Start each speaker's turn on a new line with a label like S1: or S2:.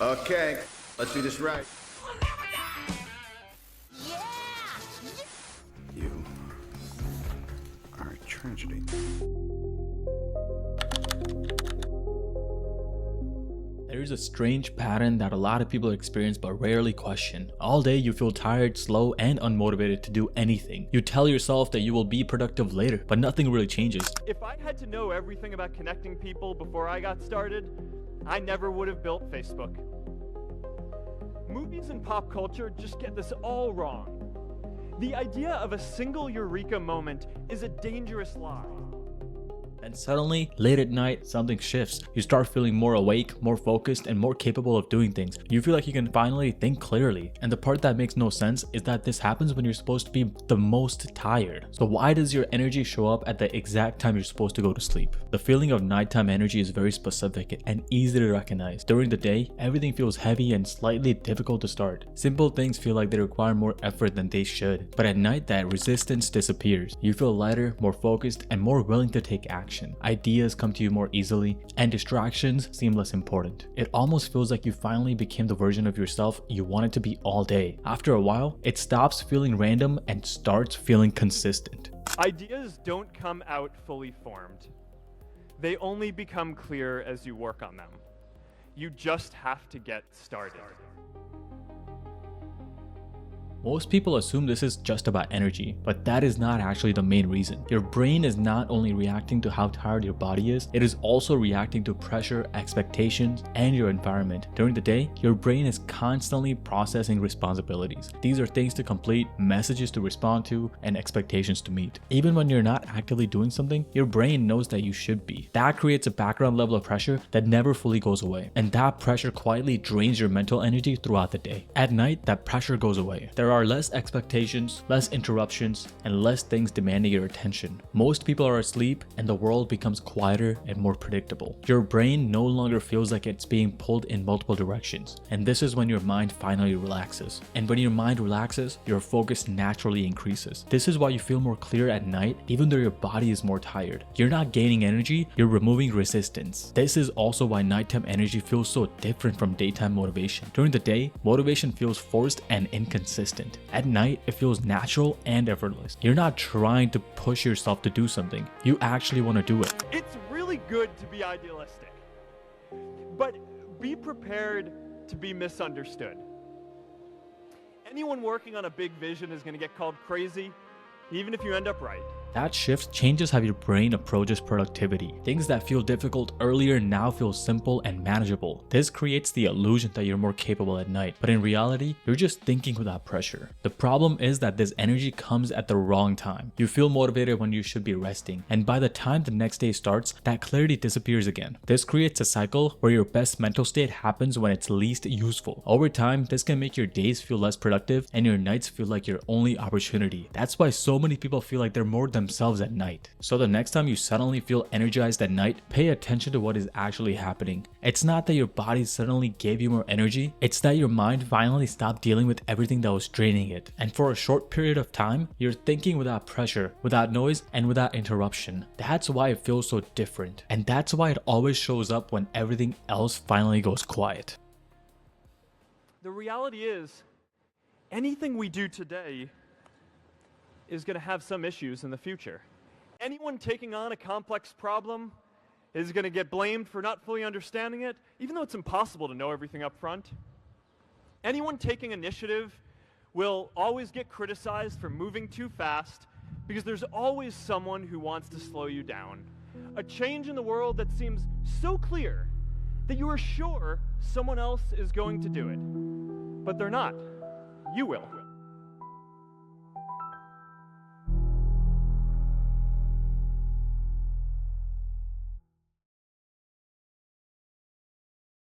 S1: Okay, let's do this right. You are a tragedy.
S2: There's a strange pattern that a lot of people experience but rarely question. All day you feel tired, slow, and unmotivated to do anything. You tell yourself that you will be productive later, but nothing really changes.
S3: If I had to know everything about connecting people before I got started, I never would have built Facebook. Movies and pop culture just get this all wrong. The idea of a single eureka moment is a dangerous lie.
S2: And suddenly, late at night, something shifts. You start feeling more awake, more focused, and more capable of doing things. You feel like you can finally think clearly. And the part that makes no sense is that this happens when you're supposed to be the most tired. So why does your energy show up at the exact time you're supposed to go to sleep? The feeling of nighttime energy is very specific and easy to recognize. During the day, everything feels heavy and slightly difficult to start. Simple things feel like they require more effort than they should. But at night, that resistance disappears. You feel lighter, more focused, and more willing to take action. Ideas come to you more easily, and distractions seem less important. It almost feels like you finally became the version of yourself you wanted to be all day. After a while, it stops feeling random and starts feeling consistent.
S3: Ideas don't come out fully formed. They only become clear as you work on them. You just have to get started.
S2: Most people assume this is just about energy, but that is not actually the main reason. Your brain is not only reacting to how tired your body is, it is also reacting to pressure, expectations, and your environment. During the day, your brain is constantly processing responsibilities. These are things to complete, messages to respond to, and expectations to meet. Even when you're not actively doing something, your brain knows that you should be. That creates a background level of pressure that never fully goes away, and that pressure quietly drains your mental energy throughout the day. At night, that pressure goes away. There are less expectations, less interruptions, and less things demanding your attention. Most people are asleep and the world becomes quieter and more predictable. Your brain no longer feels like it's being pulled in multiple directions, and this is when your mind finally relaxes. And when your mind relaxes, your focus naturally increases. This is why you feel more clear at night even though your body is more tired. You're not gaining energy, you're removing resistance. This is also why nighttime energy feels so different from daytime motivation. During the day, motivation feels forced and inconsistent. At night, it feels natural and effortless. You're not trying to push yourself to do something. You actually want to do it.
S3: It's really good to be idealistic, but be prepared to be misunderstood. Anyone working on a big vision is going to get called crazy, even if you end up right.
S2: That shift changes how your brain approaches productivity. Things that feel difficult earlier now feel simple and manageable. This creates the illusion that you're more capable at night, but in reality, you're just thinking without pressure. The problem is that this energy comes at the wrong time. You feel motivated when you should be resting, and by the time the next day starts, that clarity disappears again. This creates a cycle where your best mental state happens when it's least useful. Over time, this can make your days feel less productive and your nights feel like your only opportunity. That's why so many people feel like they're more themselves at night. So the next time you suddenly feel energized at night, pay attention to what is actually happening. It's not that your body suddenly gave you more energy, it's that your mind finally stopped dealing with everything that was draining it. And for a short period of time, you're thinking without pressure, without noise, and without interruption. That's why it feels so different. And that's why it always shows up when everything else finally goes quiet.
S3: The reality is, anything we do today is going to have some issues in the future. Anyone taking on a complex problem is going to get blamed for not fully understanding it, even though it's impossible to know everything up front. Anyone taking initiative will always get criticized for moving too fast because there's always someone who wants to slow you down. A change in the world that seems so clear that you are sure someone else is going to do it, but they're not. You will.